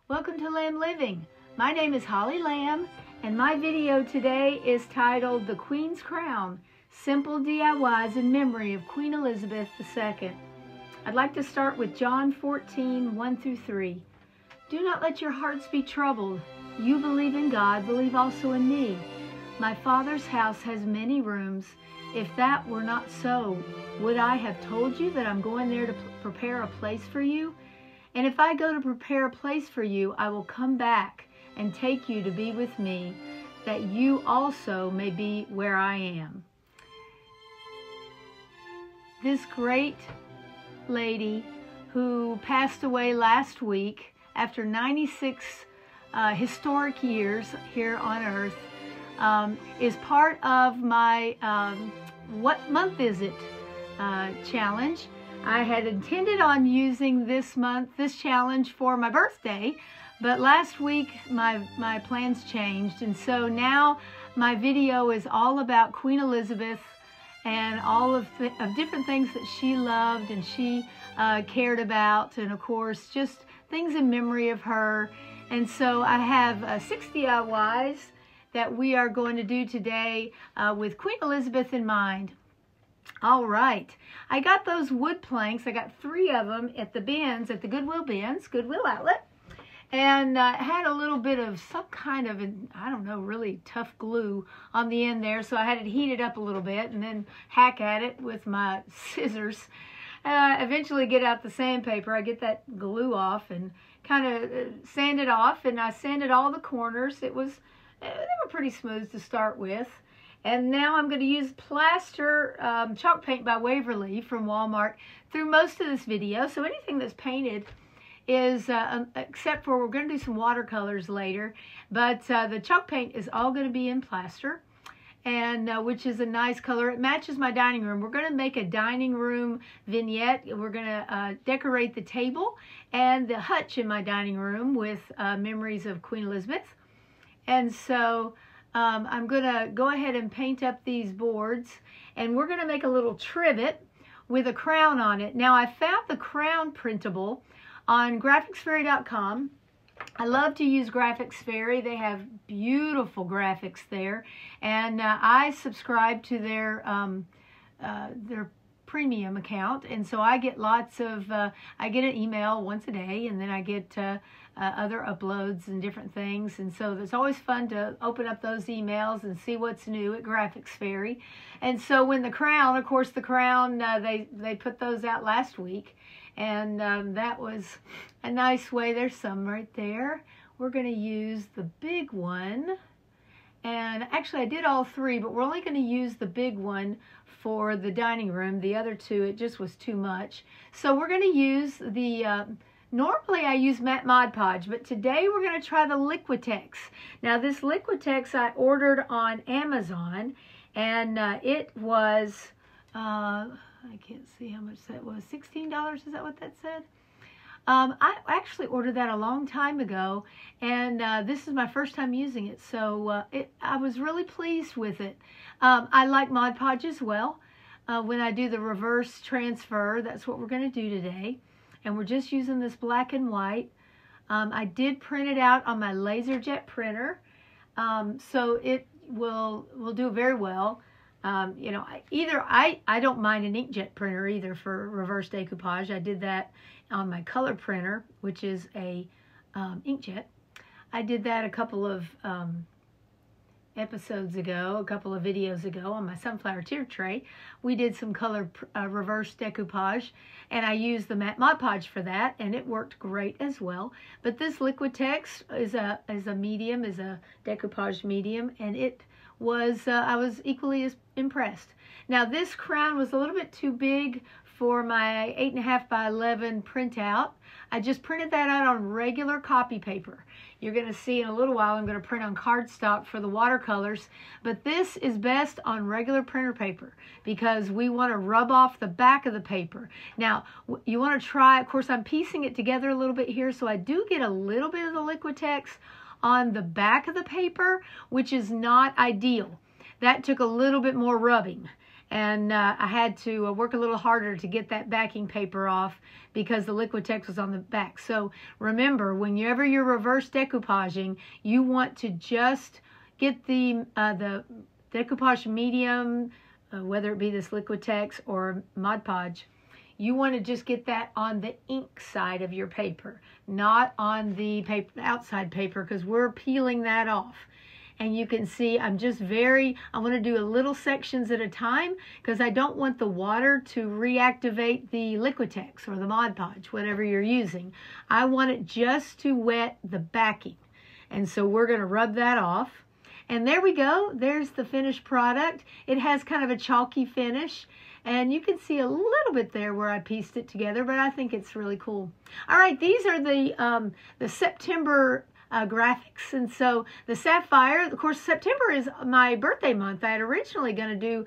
Welcome to Lamb Living. My name is Holly Lamb, and my video today is titled The Queen's Crown, Simple DIYs in Memory of Queen Elizabeth II. I'd like to start with John 14, 1 through 3. Do not let your hearts be troubled. You believe in God, believe also in me. My Father's house has many rooms. If that were not so, would I have told you that I'm going there to prepare a place for you? And if I go to prepare a place for you, I will come back and take you to be with me, that you also may be where I am. This great lady who passed away last week after 96 historic years here on earth is part of my What Month Is It challenge. I had intended on using this challenge for my birthday, but last week my plans changed, and so now my video is all about Queen Elizabeth and all of different things that she loved and she cared about, and of course just things in memory of her. And so I have 6 DIYs that we are going to do today with Queen Elizabeth in mind. All right, I got those wood planks. I got 3 of them at the bins, at the Goodwill bins, Goodwill outlet, and had a little bit of some kind of, I don't know, really tough glue on the end there, so I had it heated up a little bit and then hack at it with my scissors. Eventually get out the sandpaper. I get that glue off and kind of sand it off, and I sanded all the corners. They were pretty smooth to start with. And now I'm going to use plaster chalk paint by Waverly from Walmart through most of this video. So anything that's painted is, except for we're going to do some watercolors later, but the chalk paint is all going to be in plaster, and which is a nice color. It matches my dining room. We're going to make a dining room vignette. We're going to decorate the table and the hutch in my dining room with memories of Queen Elizabeth. And so I'm going to go ahead and paint up these boards, and we're going to make a little trivet with a crown on it. Now, I found the crown printable on graphicsfairy.com. I love to use Graphics Fairy. They have beautiful graphics there, and I subscribe to their premium account, and so I get lots of, I get an email once a day, and then I get other uploads and different things, and so it's always fun to open up those emails and see what's new at Graphics Fairy. And so when the crown, of course the crown, they put those out last week, and that was a nice way. There's some right there. We're going to use the big one, and actually I did all 3, but we're only going to use the big one for the dining room. The other 2, it just was too much. So we're going to use the, normally I use matte Mod Podge, but today we're going to try the Liquitex. Now this Liquitex I ordered on Amazon, and it was, I can't see how much that was, $16, is that what that said? I actually ordered that a long time ago, and this is my first time using it, so I was really pleased with it. I like Mod Podge as well. When I do the reverse transfer, that's what we're going to do today, and we're just using this black and white. I did print it out on my LaserJet printer, so it will do very well. You know, I don't mind an inkjet printer either for reverse decoupage. I did that on my color printer, which is a inkjet. I did that a couple of episodes ago, a couple of videos ago on my sunflower tier tray. We did some color reverse decoupage, and I used the matte Mod Podge for that, and it worked great as well. But this Liquitex is a medium, is a decoupage medium, and it was, I was equally as impressed. Now this crown was a little bit too big for my 8.5 by 11 printout. I just printed that out on regular copy paper. You're going to see in a little while I'm going to print on cardstock for the watercolors, but this is best on regular printer paper because we want to rub off the back of the paper. Now you want to try, of course I'm piecing it together a little bit here, so I do get a little bit of the Liquitex on the back of the paper, which is not ideal. That took a little bit more rubbing. And I had to work a little harder to get that backing paper off because the Liquitex was on the back. So remember, whenever you're reverse decoupaging, you want to just get the decoupage medium, whether it be this Liquitex or Mod Podge. You want to just get that on the ink side of your paper, not on the outside paper, because we're peeling that off. And you can see I'm just I want to do a little sections at a time because I don't want the water to reactivate the Liquitex or the Mod Podge, whatever you're using. I want it just to wet the backing. And so we're going to rub that off. And there we go. There's the finished product. It has kind of a chalky finish. And you can see a little bit there where I pieced it together, but I think it's really cool. All right, these are the September graphics. And so the sapphire, of course, September is my birthday month. I had originally going to do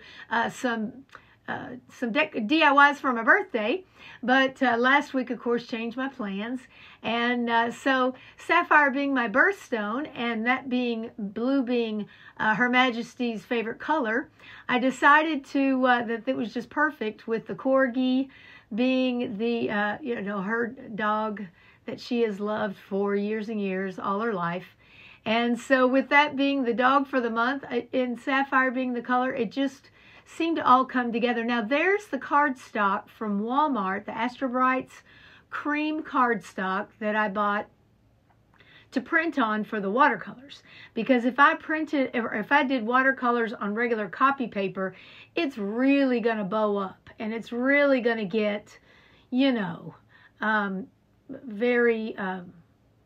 some DIYs for my birthday, but last week, of course, changed my plans. And so sapphire being my birthstone, and that being blue being Her Majesty's favorite color, I decided to that it was just perfect with the corgi being the her dog that she has loved for years and years, all her life. And so with that being the dog for the month, and sapphire being the color, it just seemed to all come together. Now there's the cardstock from Walmart, the Astro Brights cream cardstock that I bought to print on for the watercolors. Because if I did watercolors on regular copy paper, it's really going to bow up and it's really going to get, very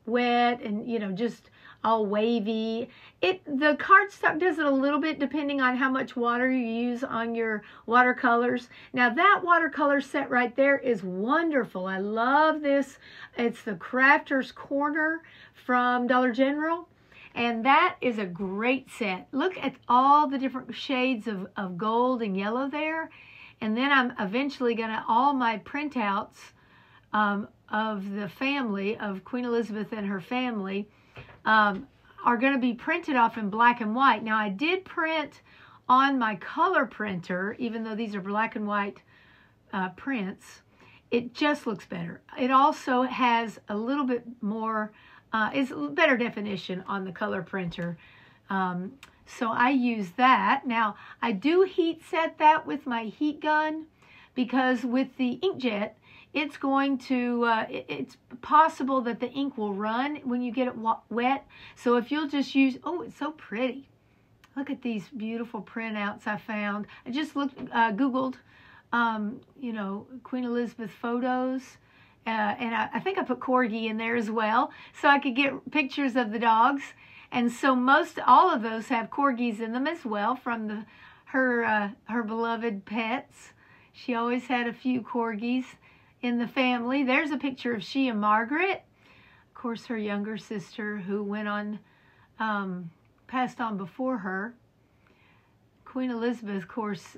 wet and, just all wavy. The cardstock does it a little bit depending on how much water you use on your watercolors. Now that watercolor set right there is wonderful. I love this. It's the Crafter's Corner from Dollar General. And that is a great set. Look at all the different shades of gold and yellow there. And then I'm eventually going to, all my printouts of the family, of Queen Elizabeth and her family, are going to be printed off in black and white. Now I did print on my color printer, even though these are black and white prints. It just looks better. It also has a little bit more, is better definition on the color printer. So I use that. Now I do heat set that with my heat gun because with the inkjet, it's going to, it's possible that the ink will run when you get it wet. So if you'll just use, oh, it's so pretty. Look at these beautiful printouts I found. I just Googled, Queen Elizabeth photos. And I think I put corgi in there as well, so I could get pictures of the dogs. And so all of those have corgis in them as well from her beloved pets. She always had a few corgis in the family. There's a picture of she and Margaret. Of course, her younger sister who went on, passed on before her. Queen Elizabeth, of course,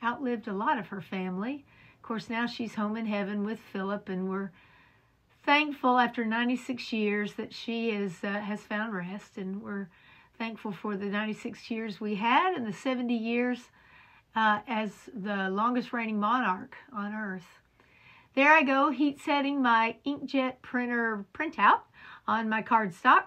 outlived a lot of her family. Of course, now she's home in heaven with Philip, and we're thankful after 96 years that she has found rest, and we're thankful for the 96 years we had and the 70 years as the longest reigning monarch on earth. There I go, heat setting my inkjet printer printout on my cardstock.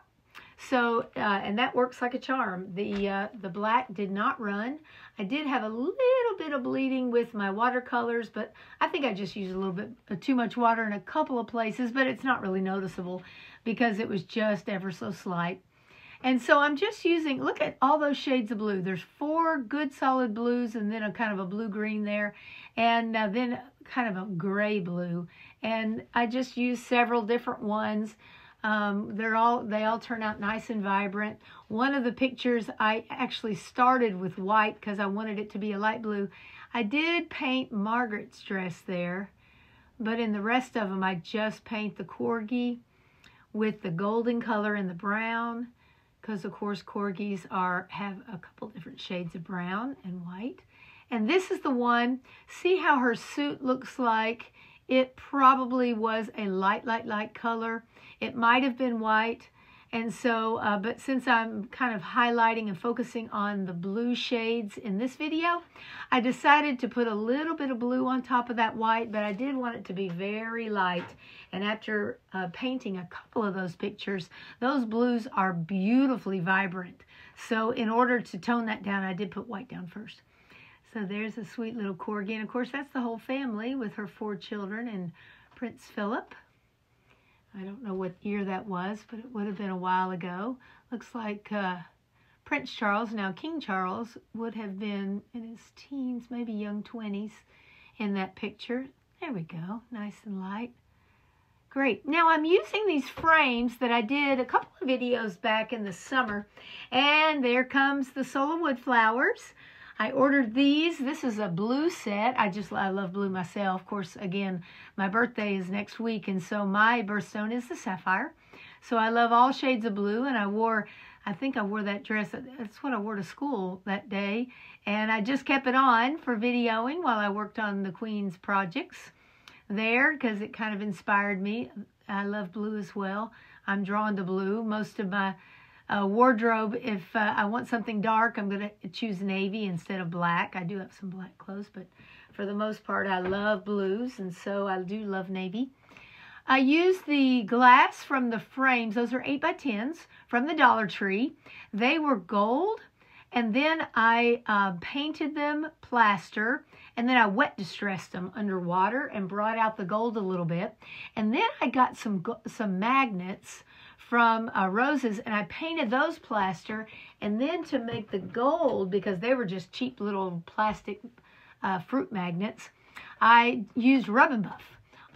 So, and that works like a charm. The black did not run. I did have a little bit of bleeding with my watercolors, but I think I just used a little bit too much water in a couple of places, but it's not really noticeable because it was just ever so slight. And so I'm just using, look at all those shades of blue. There's 4 good solid blues and then a kind of a blue-green there, and then kind of a gray blue. And I just used several different ones. They all turn out nice and vibrant. One of the pictures I actually started with white because I wanted it to be a light blue. I did paint Margaret's dress there, but in the rest of them I just paint the corgi with the golden color and the brown, because of course corgis have a couple different shades of brown and white. And this is the one, see how her suit looks like it probably was a light color. It might have been white, And so, but since I'm kind of highlighting and focusing on the blue shades in this video, I decided to put a little bit of blue on top of that white, but I did want it to be very light. And after painting a couple of those pictures, those blues are beautifully vibrant. So in order to tone that down, I did put white down first. So there's a sweet little corgi. And of course, that's the whole family with her 4 children and Prince Philip. I don't know what year that was, but it would have been a while ago. Looks like Prince Charles, now King Charles, would have been in his teens, maybe young 20s in that picture. There we go, nice and light. Great. Now I'm using these frames that I did a couple of videos back in the summer. And there comes the Soul of Wood flowers. I ordered these. This is a blue set. I love blue myself. Of course, again, my birthday is next week, and so my birthstone is the sapphire. So I love all shades of blue, and I think I wore that dress. That's what I wore to school that day, and I just kept it on for videoing while I worked on the Queen's projects there because it kind of inspired me. I love blue as well. I'm drawn to blue. Most of my wardrobe, if I want something dark, I'm going to choose navy instead of black. I do have some black clothes, but for the most part, I love blues, and so I do love navy. I used the glass from the frames. Those are 8 by 10s from the Dollar Tree. They were gold, and then I painted them plaster, and then I wet distressed them underwater and brought out the gold a little bit. And then I got some magnets from roses, and I painted those plaster, and then to make the gold, because they were just cheap little plastic fruit magnets, I used Rub and Buff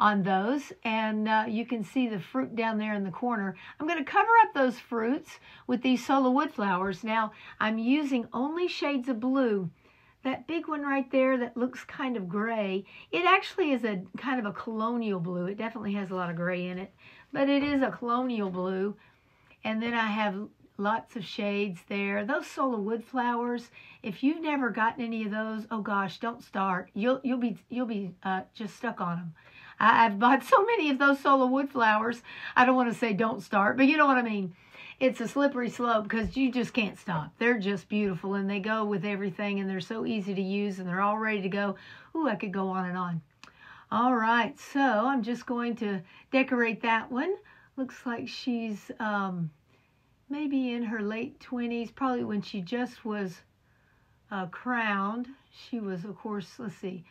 on those, and you can see the fruit down there in the corner. I'm going to cover up those fruits with these Soul of Wood flowers. Now I'm using only shades of blue. That big one right there that looks kind of gray, it actually is a kind of a colonial blue. It definitely has a lot of gray in it, but it is a colonial blue. And then I have lots of shades there. Those Soul of Wood flowers, if you've never gotten any of those, oh gosh, don't start. You'll be just stuck on them. I've bought so many of those Soul of Wood flowers. I don't want to say don't start, but you know what I mean. It's a slippery slope because you just can't stop. They're just beautiful, and they go with everything, and they're so easy to use, and they're all ready to go. Ooh, I could go on and on. All right, so I'm just going to decorate that one. Looks like she's maybe in her late 20s, probably when she just was crowned. She was, of course, let's see,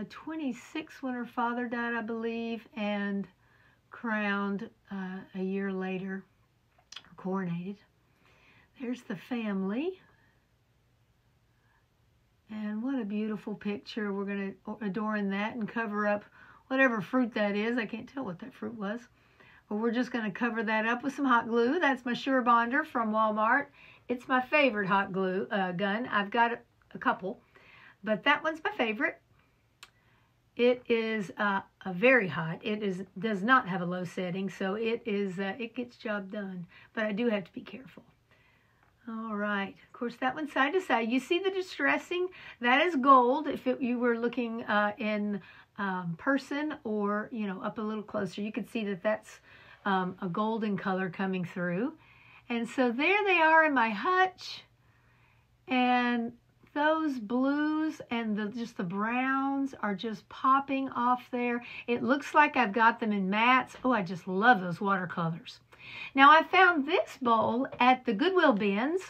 26 when her father died, I believe, and crowned a year later. Coronated. There's the family, and what a beautiful picture. We're going to adorn that and cover up whatever fruit that is. I can't tell what that fruit was, but we're just going to cover that up with some hot glue. That's my Sure Bonder from Walmart. It's my favorite hot glue gun. I've got a couple, but that one's my favorite. It is a very hot. It does not have a low setting, so it gets job done. But I do have to be careful. All right. Of course, that one's side to side. You see the distressing? That is gold. If you were looking in person or up a little closer, you could see that that's a golden color coming through. And so there they are in my hutch, and those blues and just the browns are just popping off there. It looks like I've got them in mattes. Oh, I just love those watercolors. Now, I found this bowl at the Goodwill bins.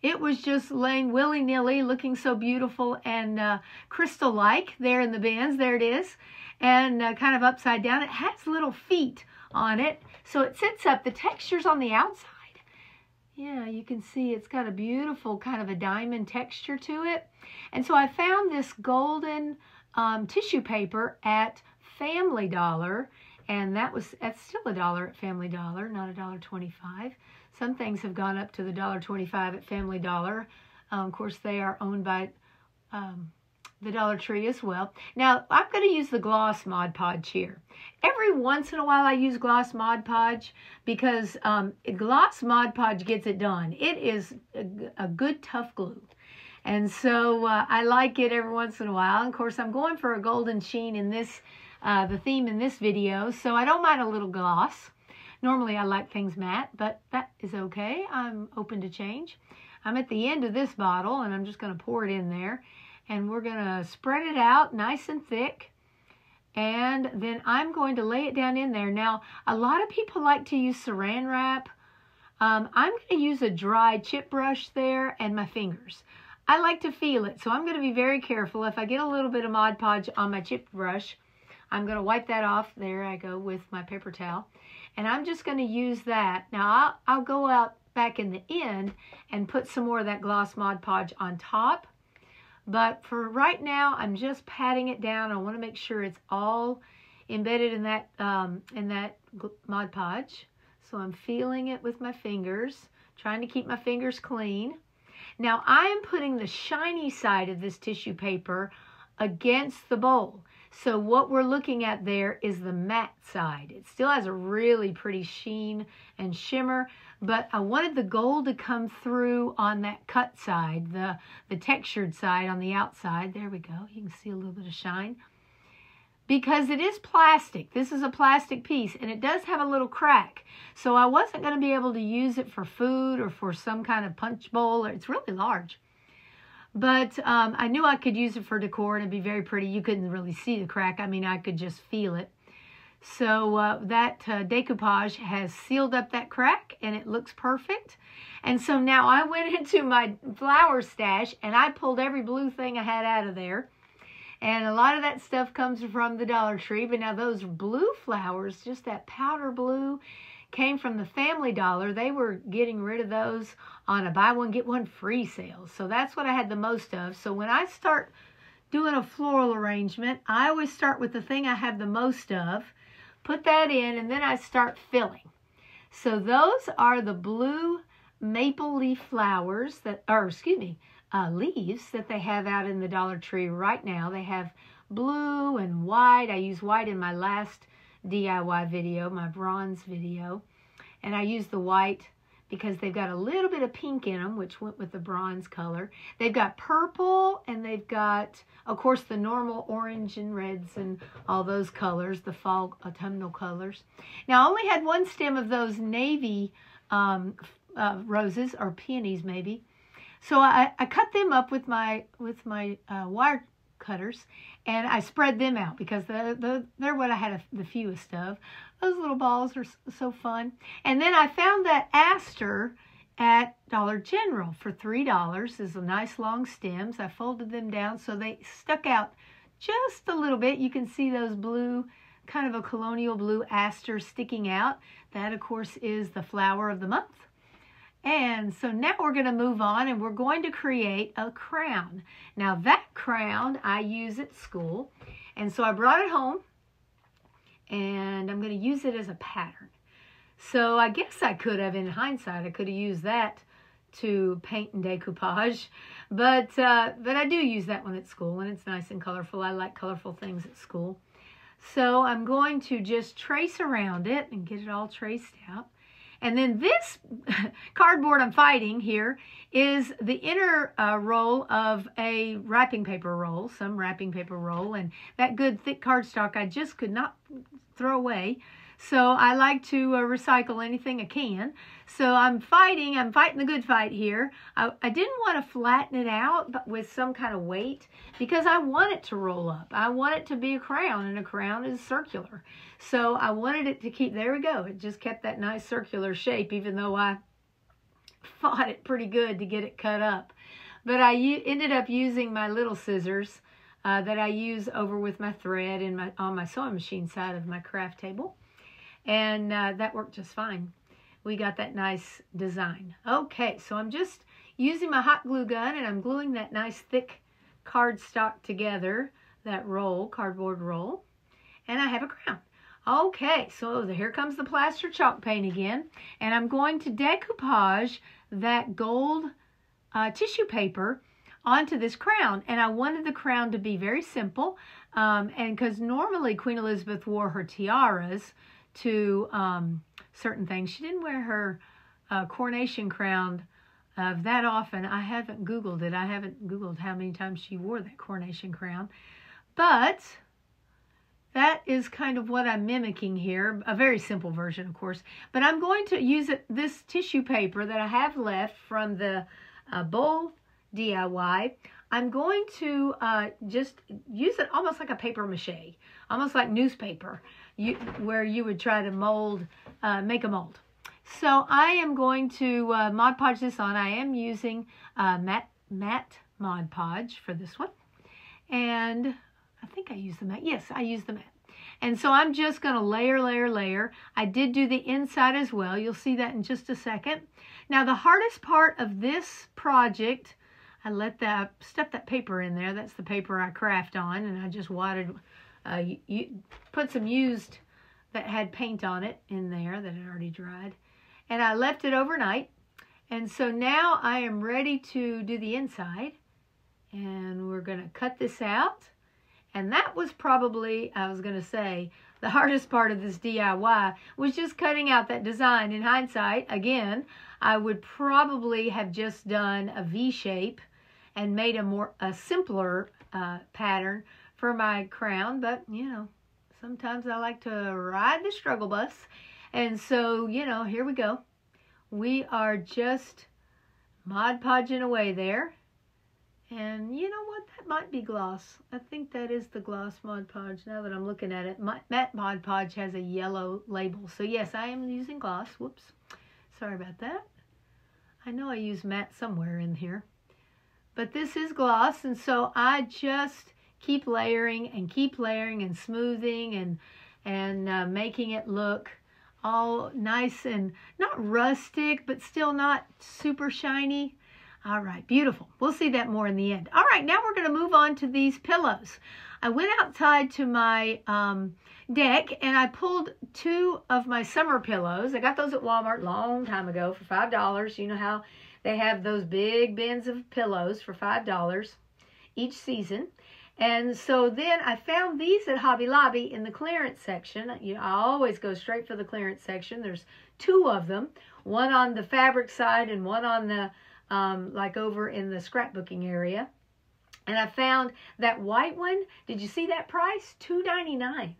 It was just laying willy-nilly, looking so beautiful and crystal-like there in the bins. There it is. And kind of upside down. It has little feet on it, so it sits up. The texture's on the outside. Yeah, you can see it's got a beautiful kind of a diamond texture to it. And so I found this golden tissue paper at Family Dollar, and that's still $1 at Family Dollar, not $1.25. Some things have gone up to the $1.25 at Family Dollar. Of course, they are owned by the Dollar Tree as well. Now, I'm going to use the gloss Mod Podge here. Every once in a while I use gloss Mod Podge because gloss Mod Podge gets it done. It is a good tough glue. And so I like it every once in a while. And of course, I'm going for a golden sheen in this, the theme in this video, so I don't mind a little gloss. Normally I like things matte, but that is okay. I'm open to change. I'm at the end of this bottle, and I'm just going to pour it in there. And we're going to spread it out nice and thick. And then I'm going to lay it down in there. Now, a lot of people like to use saran wrap. I'm going to use a dry chip brush there and my fingers. I like to feel it, so I'm going to be very careful. If I get a little bit of Mod Podge on my chip brush, I'm going to wipe that off. There I go with my paper towel. And I'm just going to use that. Now, I'll go out back in the end and put some more of that gloss Mod Podge on top. But for right now, I'm just patting it down. I want to make sure it's all embedded in that Mod Podge. So I'm feeling it with my fingers, trying to keep my fingers clean. Now I am putting the shiny side of this tissue paper against the bowl. So what we're looking at there is the matte side. It still has a really pretty sheen and shimmer, but I wanted the gold to come through on that cut side, the textured side on the outside. There we go. You can see a little bit of shine. Because it is plastic. This is a plastic piece, and it does have a little crack. So I wasn't going to be able to use it for food or for some kind of punch bowl. It's really large. But I knew I could use it for decor, and it'd be very pretty. You couldn't really see the crack. I mean, I could just feel it. So that decoupage has sealed up that crack, and it looks perfect. And so now I went into my flower stash, and I pulled every blue thing I had out of there. And a lot of that stuff comes from the Dollar Tree. But now those blue flowers, just that powder blue, came from the Family Dollar. They were getting rid of those on a buy one, get one free sale. So that's what I had the most of. So when I start doing a floral arrangement, I always start with the thing I have the most of, put that in, and then I start filling. So those are the blue maple leaf flowers that, leaves that they have out in the Dollar Tree right now. They have blue and white. I used white in my last DIY video, my bronze video. And I used the white because they've got a little bit of pink in them, which went with the bronze color. They've got purple, and they've got, of course, the normal orange and reds and all those colors, the fall autumnal colors. Now, I only had one stem of those navy roses, or peonies maybe. So I cut them up with my wire cutters, and I spread them out because they're what I had the fewest of. Those little balls are so fun. And then I found that aster at Dollar General for $3. There's a nice long stems. I folded them down so they stuck out just a little bit. You can see those blue, kind of a colonial blue asters sticking out. That, of course, is the flower of the month. And so now we're going to move on, and we're going to create a crown. Now that crown I use at school, and so I brought it home, and I'm going to use it as a pattern. So I guess I could have, in hindsight, I could have used that to paint and decoupage, but I do use that one at school, and it's nice and colorful. I like colorful things at school. So I'm going to just trace around it and get it all traced out. And then this cardboard I'm fighting here is the inner roll of a wrapping paper roll, some wrapping paper roll, and that good thick cardstock I just could not throw away. So I like to recycle anything I can. So I'm fighting the good fight here. I didn't want to flatten it out but with some kind of weight because I want it to roll up. I want it to be a crown, and a crown is circular. So I wanted it to keep, there we go. It just kept that nice circular shape, even though I fought it pretty good to get it cut up. But I ended up using my little scissors that I use over with my thread and on my sewing machine side of my craft table. And that worked just fine. We got that nice design. Okay, so I'm just using my hot glue gun, and I'm gluing that nice thick cardstock together, that roll, cardboard roll, and I have a crown. Okay, so here comes the plaster chalk paint again, and I'm going to decoupage that gold tissue paper onto this crown. And I wanted the crown to be very simple, and because normally Queen Elizabeth wore her tiaras to certain things. She didn't wear her coronation crown that often. I haven't Googled it. I haven't Googled how many times she wore that coronation crown. But that is kind of what I'm mimicking here. A very simple version, of course. But I'm going to use this tissue paper that I have left from the bowl DIY. I'm going to just use it almost like a paper mache, almost like newspaper, where you would try to mold, make a mold. So I am going to Mod Podge this on. I am using matte Mod Podge for this one. And I think I use the matte. Yes, I use the matte. And so I'm just going to layer, layer, layer. I did do the inside as well. You'll see that in just a second. Now the hardest part of this project, I stuffed that paper in there. That's the paper I craft on, and I just wadded, put some used that had paint on it in there that had already dried. And I left it overnight. And so now I am ready to do the inside. And we're going to cut this out. And that was probably, I was going to say, the hardest part of this DIY was just cutting out that design. In hindsight, again, I would probably have just done a V shape and made a simpler pattern for my crown. But, you know, sometimes I like to ride the struggle bus. And so, you know, here we go. We are just Mod Podging away there. And you know what? That might be gloss. I think that is the gloss Mod Podge now that I'm looking at it. Matte Mod Podge has a yellow label. So yes, I am using gloss. Whoops. Sorry about that. I know I use matte somewhere in here. But this is gloss, and so I just keep layering and smoothing and making it look all nice and not rustic, but still not super shiny. All right, beautiful. We'll see that more in the end. All right, now we're going to move on to these pillows. I went outside to my deck and I pulled 2 of my summer pillows. I got those at Walmart a long time ago for $5. You know how they have those big bins of pillows for $5 each season. And so then I found these at Hobby Lobby in the clearance section. I always go straight for the clearance section. There's 2 of them, one on the fabric side and one on the like over in the scrapbooking area. And I found that white one. Did you see that price? $2.99.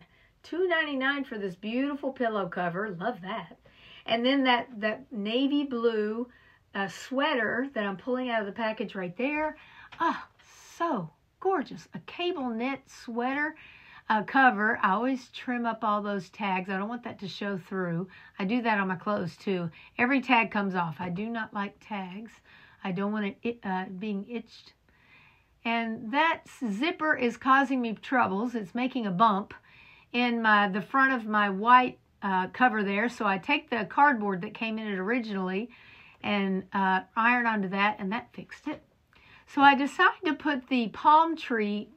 $2.99 for this beautiful pillow cover. Love that. And then that navy blue sweater that I'm pulling out of the package right there. Ah, so gorgeous. A cable knit sweater cover. I always trim up all those tags. I don't want that to show through. I do that on my clothes too. Every tag comes off. I do not like tags. I don't want it being itched. And that zipper is causing me troubles. It's making a bump in the front of my white cover there. So I take the cardboard that came in it originally and iron onto that, and that fixed it. So I decided to put the palm tree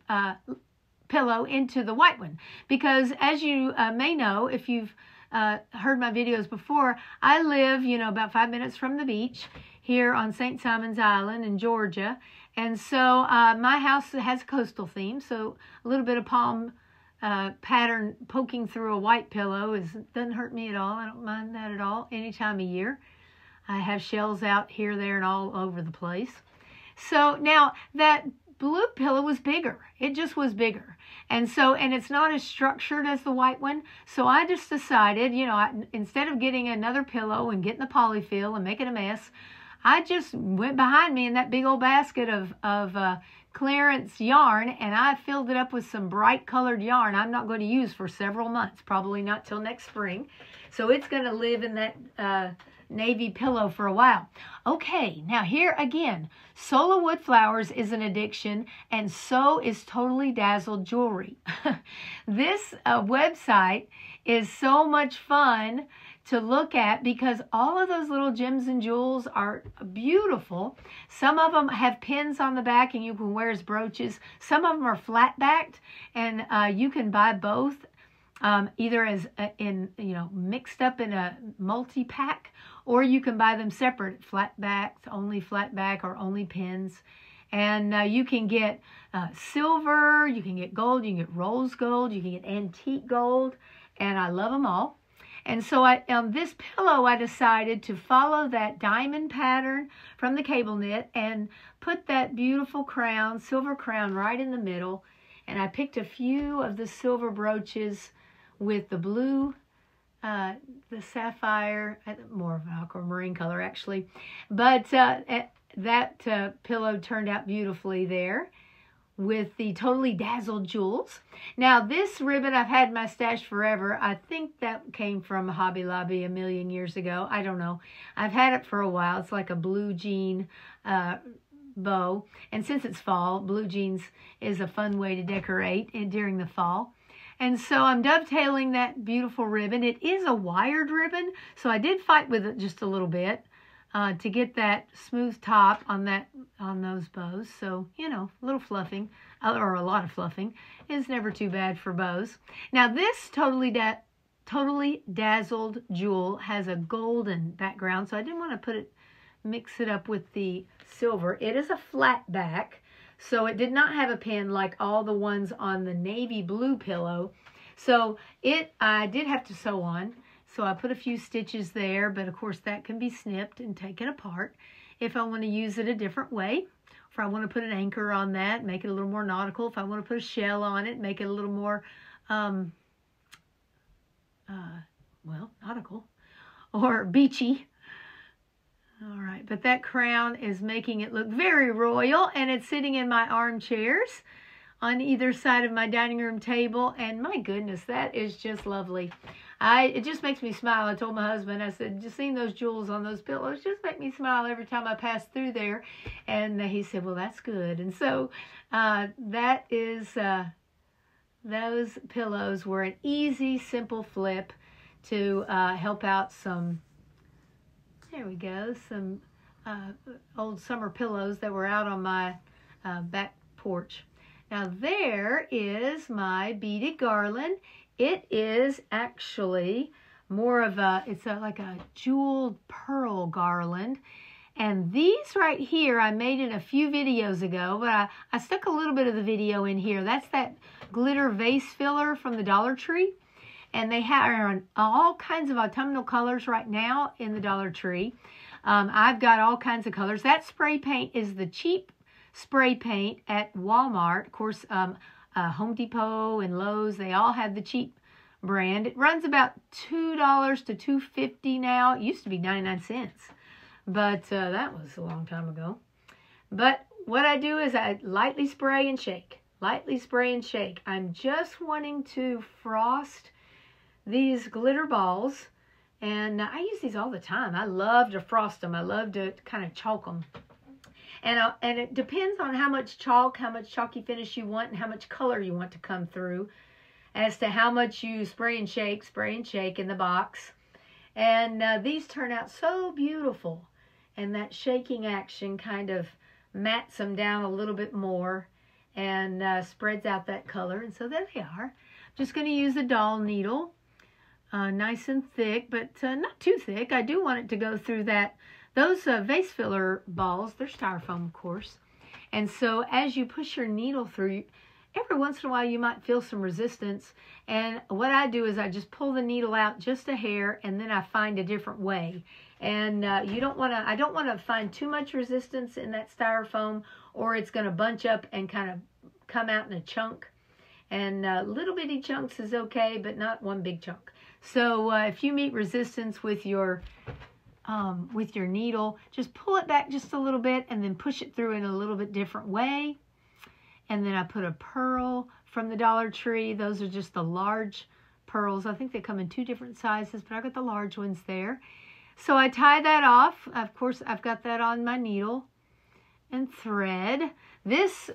pillow into the white one because, as you may know, if you've heard my videos before, I live, you know, about 5 minutes from the beach here on St. Simon's Island in Georgia. And so my house has a coastal theme, so a little bit of palm pattern poking through a white pillow doesn't hurt me at all. I don't mind that at all any time of year. I have shells out here, there, and all over the place. So now that blue pillow was bigger. It just was bigger. And it's not as structured as the white one. So I just decided, you know, instead of getting another pillow and getting the polyfill and making a mess, I just went behind me in that big old basket of clearance yarn, and I filled it up with some bright colored yarn I'm not going to use for several months, probably not till next spring. So it's going to live in that navy pillow for a while. Okay, now here again, Sola Wood Flowers is an addiction, and so is Totally Dazzled Jewelry. This website is so much fun to look at because all of those little gems and jewels are beautiful. Some of them have pins on the back and you can wear as brooches. Some of them are flat backed, and you can buy both either as mixed up in a multi-pack, or you can buy them separate, flat backed, only flat back, or only pins. And you can get silver, you can get gold, you can get rose gold, you can get antique gold, and I love them all. And so on this pillow, I decided to follow that diamond pattern from the cable knit and put that beautiful crown, silver crown, right in the middle. And I picked a few of the silver brooches with the blue, the sapphire, more of an aquamarine color actually. But that pillow turned out beautifully there with the Totally Dazzled jewels. Now this ribbon I've had in my stash forever. I think that came from Hobby Lobby a million years ago. I don't know. I've had it for a while. It's like a blue jean bow. And since it's fall, blue jeans is a fun way to decorate during the fall. And so I'm dovetailing that beautiful ribbon. It is a wired ribbon, so I did fight with it just a little bit to get that smooth top on those bows. So, you know, a little fluffing, or a lot of fluffing, is never too bad for bows. Now this Totally Dazzled jewel has a golden background, so I didn't want to mix it up with the silver. It is a flat back, so it did not have a pin like all the ones on the navy blue pillow. So I did have to sew on. So I put a few stitches there, but of course that can be snipped and taken apart if I want to use it a different way. If I want to put an anchor on that, make it a little more nautical. If I want to put a shell on it, make it a little more, well, nautical or beachy. All right, but that crown is making it look very royal, and it's sitting in my armchairs on either side of my dining room table, and my goodness, that is just lovely. It just makes me smile. I told my husband, I said, just seeing those jewels on those pillows just make me smile every time I pass through there. And he said, well, that's good. And so that is, those pillows were an easy, simple flip to help out some, there we go, some old summer pillows that were out on my back porch. Now there is my beaded garland. It is actually more of like a jeweled pearl garland. And these right here, I made in a few videos ago, but I stuck a little bit of the video in here. That's that glitter vase filler from the Dollar Tree. And they are all kinds of autumnal colors right now in the Dollar Tree. I've got all kinds of colors. That spray paint is the cheap spray paint at Walmart. Of course, Home Depot and Lowe's, they all have the cheap brand. It runs about $2 to $2.50 now. It used to be 99 cents, but that was a long time ago. But what I do is I lightly spray and shake. Lightly spray and shake. I'm just wanting to frost these glitter balls, and I use these all the time. I love to frost them. I love to kind of chalk them. And it depends on how much chalk, how much chalky finish you want, and how much color you want to come through as to how much you spray and shake in the box. And these turn out so beautiful. And that shaking action kind of mats them down a little bit more and spreads out that color. And so there they are. I'm just going to use a doll needle, nice and thick, but not too thick. I do want it to go through those vase filler balls. They're styrofoam, of course. And so as you push your needle through, every once in a while you might feel some resistance. And what I do is I just pull the needle out just a hair, and then I find a different way. And I don't want to find too much resistance in that styrofoam, or it's going to bunch up and kind of come out in a chunk. And little bitty chunks is okay, but not one big chunk. So if you meet resistance with your needle, just pull it back just a little bit and then push it through in a little bit different way. And then I put a pearl from the Dollar Tree. Those are just the large pearls. I think they come in 2 different sizes, but I got the large ones there. So I tie that off. Of course, I've got that on my needle and thread. This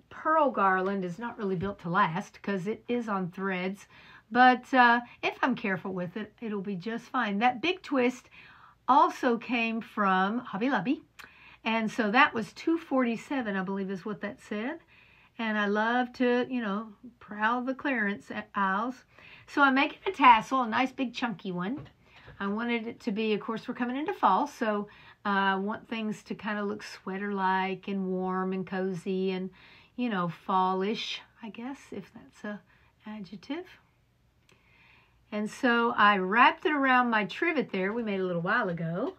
pearl garland is not really built to last because it is on threads. But if I'm careful with it, it'll be just fine. That big twist also came from Hobby Lobby. And so that was $2.47, I believe is what that said. And I love to, you know, prowl the clearance aisles. So I'm making a tassel, a nice big chunky one. I wanted it to be, of course, we're coming into fall, so I want things to kind of look sweater-like and warm and cozy and, you know, fallish, I guess, if that's an adjective. And so I wrapped it around my trivet there we made a little while ago.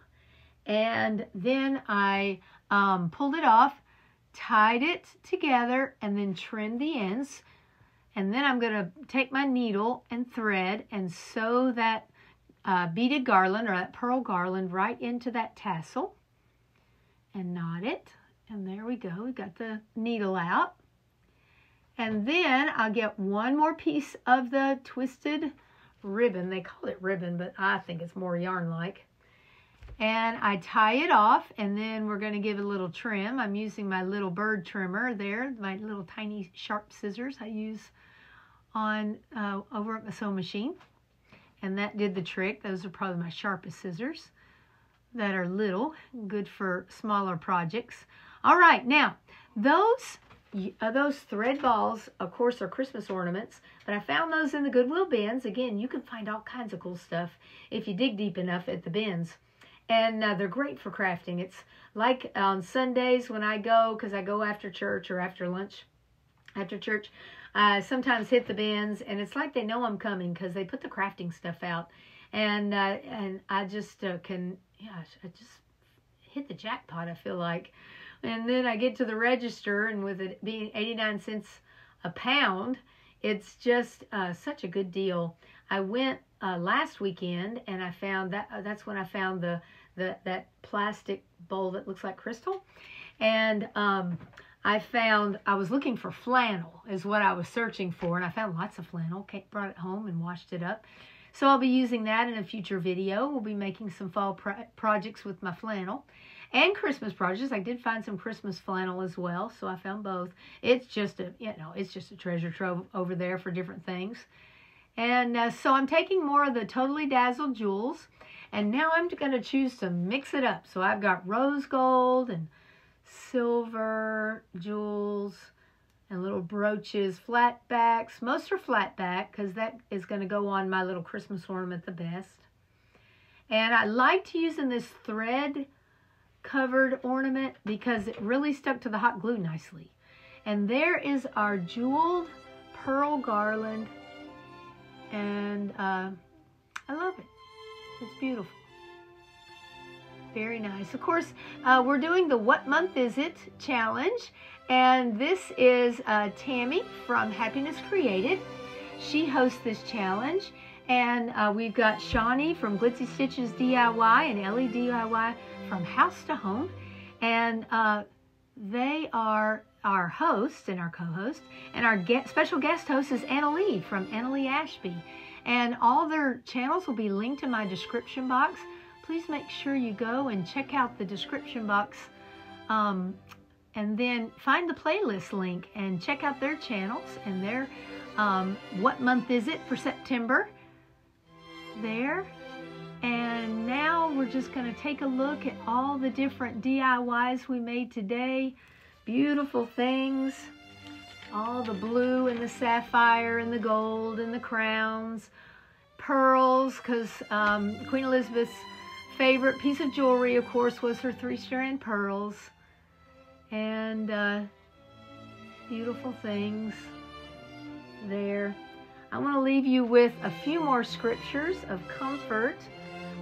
And then I pulled it off, tied it together and then trimmed the ends. And then I'm going to take my needle and thread and sew that beaded garland or that pearl garland right into that tassel and knot it. And there we go. We got the needle out. And then I'll get one more piece of the twisted ribbon. They call it ribbon, but I think it's more yarn-like. And I tie it off, and then we're going to give it a little trim. I'm using my little bird trimmer there, my little tiny sharp scissors I use on over at my sewing machine. And that did the trick. Those are probably my sharpest scissors that are little, good for smaller projects. All right, now those thread balls, of course, are Christmas ornaments, but I found those in the Goodwill bins. Again, you can find all kinds of cool stuff if you dig deep enough at the bins. And they're great for crafting. It's like on Sundays when I go, because I go after church or after lunch, after church, I sometimes hit the bins, and it's like they know I'm coming because they put the crafting stuff out. And I just I just hit the jackpot, I feel like. And then I get to the register, and with it being 89 cents a pound, it's just such a good deal. I went last weekend, and I found that's when I found that plastic bowl that looks like crystal. And I was looking for flannel is what I was searching for, and I found lots of flannel. Brought it home and washed it up. So I'll be using that in a future video. We'll be making some fall projects with my flannel. And Christmas projects. I did find some Christmas flannel as well, so I found both. It's just a treasure trove over there for different things. And so I'm taking more of the Totally Dazzled jewels, and now I'm going to choose to mix it up. So I've got rose gold and silver jewels and little brooches, flat backs. Most are flat back because that is going to go on my little Christmas ornament the best. And I liked using this thread covered ornament because it really stuck to the hot glue nicely. And there is our jeweled pearl garland, and I love it. It's beautiful. Very nice. Of course, we're doing the What Month Is It challenge, and this is Tammy from Happiness Created. She hosts this challenge, and we've got Shawnee from Glitzy Stitches DIY and Ellie DIY from House to Home, and they are our host and our co-host, and our special guest host is Annalie from Annalie Ashby, and all their channels will be linked in my description box. Please make sure you go and check out the description box, and then find the playlist link and check out their channels and their What Month Is It for September there. And now we're just going to take a look at all the different DIYs we made today. Beautiful things. All the blue and the sapphire and the gold and the crowns. Pearls, because Queen Elizabeth's favorite piece of jewelry, of course, was her 3-strand pearls. And beautiful things there. I want to leave you with a few more scriptures of comfort.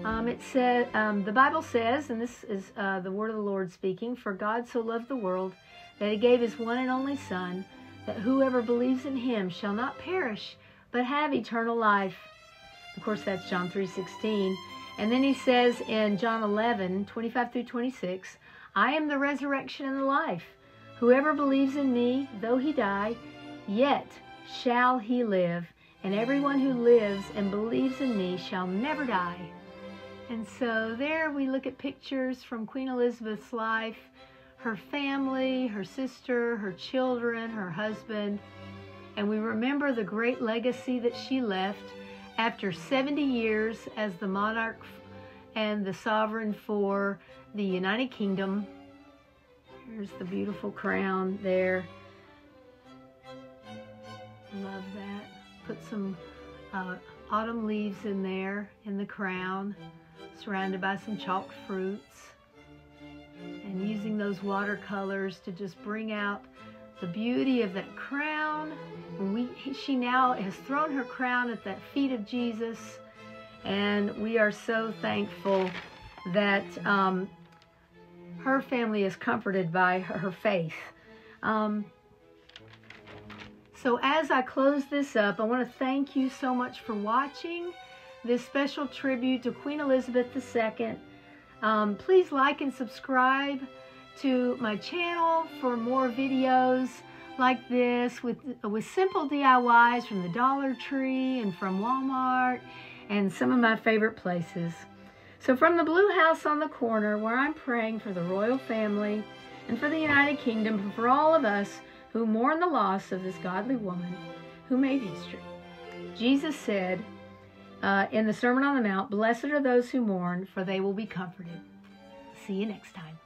It said, the Bible says, and this is the word of the Lord speaking, "For God so loved the world that he gave his one and only Son, that whoever believes in him shall not perish, but have eternal life." Of course, that's John 3:16. And then he says in John 11:25 through 26, "I am the resurrection and the life. Whoever believes in me, though he die, yet shall he live. And everyone who lives and believes in me shall never die." And so there we look at pictures from Queen Elizabeth's life, her family, her sister, her children, her husband. And we remember the great legacy that she left after 70 years as the monarch and the sovereign for the United Kingdom. Here's the beautiful crown there. Love that. Put some autumn leaves in there in the crown, surrounded by some chalked fruits, and using those watercolors to just bring out the beauty of that crown. She now has thrown her crown at the feet of Jesus, and we are so thankful that her family is comforted by her faith So as I close this up, I want to thank you so much for watching this special tribute to Queen Elizabeth II. Please like and subscribe to my channel for more videos like this with simple DIYs from the Dollar Tree and from Walmart and some of my favorite places. So from the blue house on the corner, where I'm praying for the royal family and for the United Kingdom and for all of us who mourn the loss of this godly woman who made history. Jesus said in the Sermon on the Mount, "Blessed are those who mourn, for they will be comforted." See you next time.